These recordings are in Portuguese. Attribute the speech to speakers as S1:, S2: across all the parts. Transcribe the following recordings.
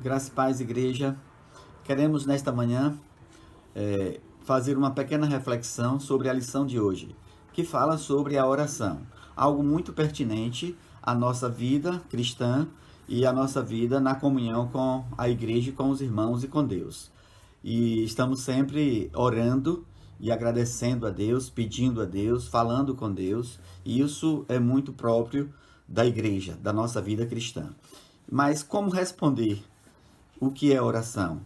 S1: Graça e paz, igreja. Queremos nesta manhã fazer uma pequena reflexão sobre a lição de hoje, que fala sobre a oração. Algo muito pertinente à nossa vida cristã e à nossa vida na comunhão com a igreja, com os irmãos e com Deus. E estamos sempre orando e agradecendo a Deus, pedindo a Deus, falando com Deus, e isso é muito próprio da igreja, da nossa vida cristã. Mas como responder? O que é oração?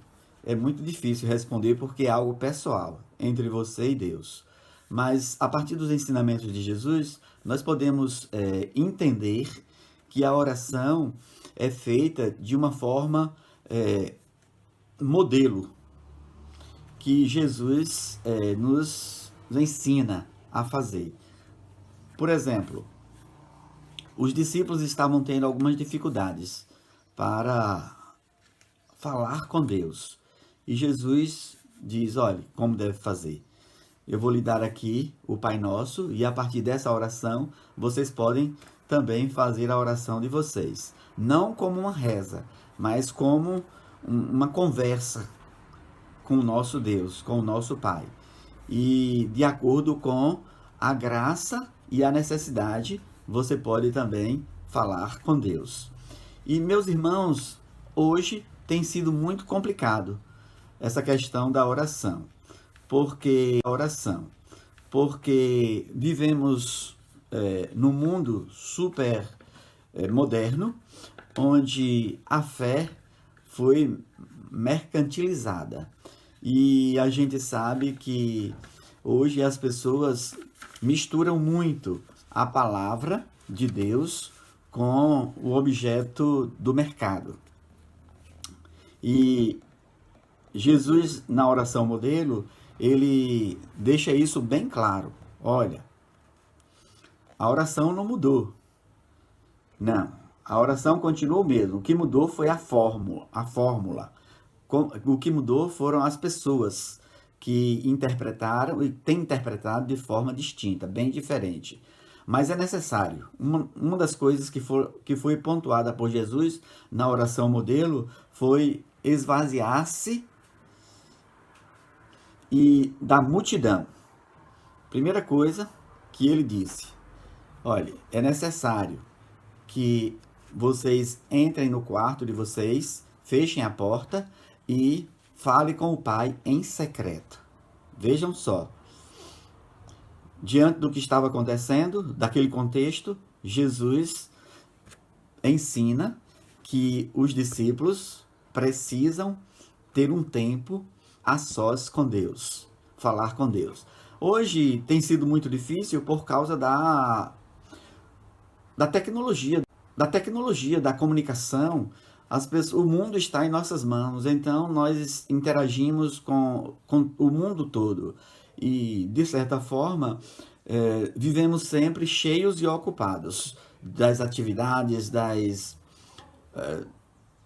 S1: É muito difícil responder porque é algo pessoal entre você e Deus. Mas a partir dos ensinamentos de Jesus, nós podemos entender que a oração é feita de uma forma modelo, que Jesus nos ensina a fazer. Por exemplo, os discípulos estavam tendo algumas dificuldades para falar com Deus. E Jesus diz, olha, como deve fazer. Eu vou lhe dar aqui o Pai Nosso e a partir dessa oração, vocês podem também fazer a oração de vocês. Não como uma reza, mas como uma conversa com o nosso Deus, com o nosso Pai. E de acordo com a graça e a necessidade, você pode também falar com Deus. E meus irmãos, hoje tem sido muito complicado essa questão da oração, porque vivemos num mundo super moderno, onde a fé foi mercantilizada. E a gente sabe que hoje as pessoas misturam muito a palavra de Deus com o objeto do mercado. E Jesus, na oração modelo, ele deixa isso bem claro. Olha, a oração não mudou. Não, a oração continua o mesmo. O que mudou foi a fórmula. O que mudou foram as pessoas que interpretaram e têm interpretado de forma distinta, bem diferente. Mas é necessário. Uma das coisas que foi pontuada por Jesus na oração modelo foi esvaziar-se e da multidão. Primeira coisa que ele disse, olha, é necessário que vocês entrem no quarto de vocês, fechem a porta e falem com o Pai em secreto. Vejam só. Diante do que estava acontecendo, daquele contexto, Jesus ensina que os discípulos precisam ter um tempo a sós com Deus, falar com Deus. Hoje tem sido muito difícil por causa da tecnologia, da comunicação. O mundo está em nossas mãos, então nós interagimos com o mundo todo. E, de certa forma, vivemos sempre cheios e ocupados das atividades,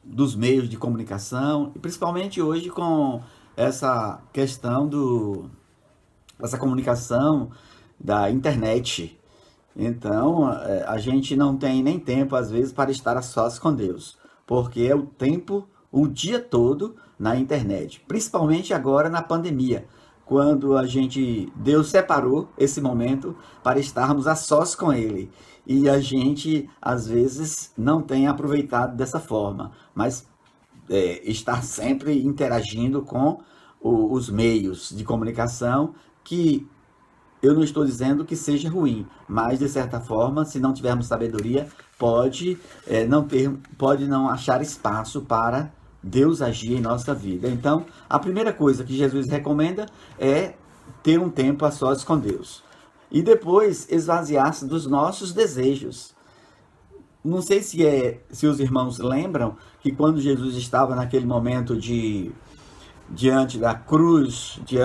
S1: dos meios de comunicação, e principalmente hoje com essa questão essa comunicação da internet. Então, a gente não tem nem tempo, às vezes, para estar a sós com Deus, porque é o tempo, o dia todo na internet, principalmente agora na pandemia, quando Deus separou esse momento para estarmos a sós com Ele. E a gente, às vezes, não tem aproveitado dessa forma, mas estar sempre interagindo com os meios de comunicação, que eu não estou dizendo que seja ruim, mas de certa forma, se não tivermos sabedoria, pode não achar espaço para Deus agir em nossa vida. Então, a primeira coisa que Jesus recomenda é ter um tempo a sós com Deus. E depois esvaziar-se dos nossos desejos. Não sei se os irmãos lembram que quando Jesus estava naquele momento diante da cruz, de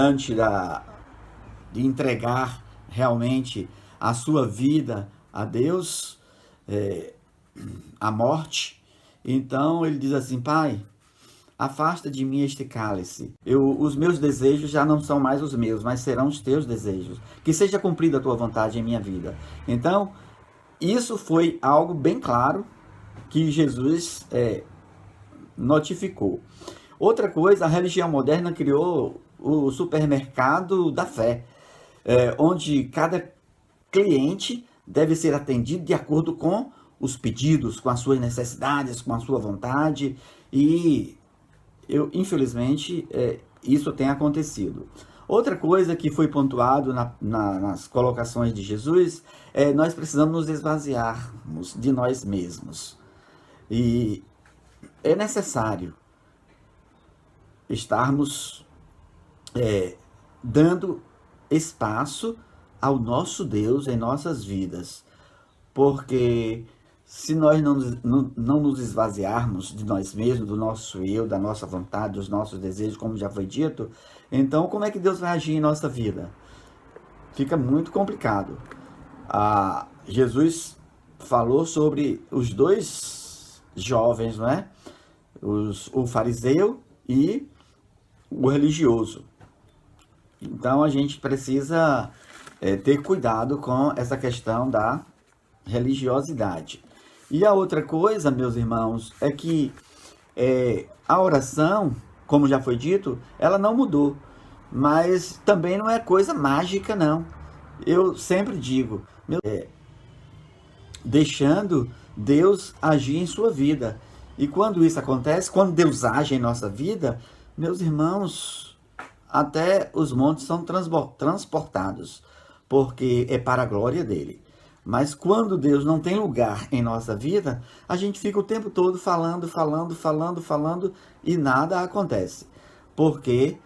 S1: entregar realmente a sua vida a Deus, a morte, então ele diz assim, Pai, afasta de mim este cálice. Os meus desejos já não são mais os meus, mas serão os teus desejos. Que seja cumprida a tua vontade em minha vida. Então, isso foi algo bem claro que Jesus notificou. Outra coisa, a religião moderna criou o supermercado da fé, onde cada cliente deve ser atendido de acordo com os pedidos, com as suas necessidades, com a sua vontade, e infelizmente, isso tem acontecido. Outra coisa que foi pontuado nas colocações de Jesus é nós precisamos nos esvaziarmos de nós mesmos. E é necessário estarmos dando espaço ao nosso Deus em nossas vidas, porque se nós não nos esvaziarmos de nós mesmos, do nosso eu, da nossa vontade, dos nossos desejos, como já foi dito, então como é que Deus vai agir em nossa vida? Fica muito complicado. Jesus falou sobre os dois jovens, não é? O fariseu e o religioso. Então a gente precisa ter cuidado com essa questão da religiosidade. E a outra coisa, meus irmãos, é que a oração, como já foi dito, ela não mudou, mas também não é coisa mágica, não. Eu sempre digo, deixando Deus agir em sua vida. E quando isso acontece, quando Deus age em nossa vida, meus irmãos, até os montes são transportados, porque é para a glória dele. Mas quando Deus não tem lugar em nossa vida, a gente fica o tempo todo falando e nada acontece. Porque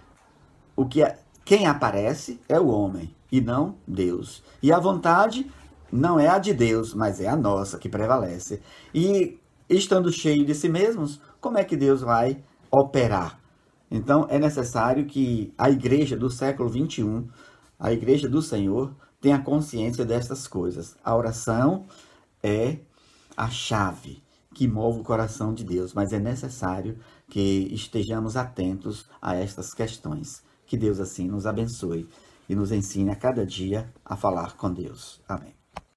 S1: quem aparece é o homem e não Deus. E a vontade não é a de Deus, mas é a nossa que prevalece. E estando cheio de si mesmos, como é que Deus vai operar? Então é necessário que a igreja do século 21, a igreja do Senhor, tenha consciência destas coisas. A oração é a chave que move o coração de Deus, mas é necessário que estejamos atentos a estas questões. Que Deus assim nos abençoe e nos ensine a cada dia a falar com Deus. Amém.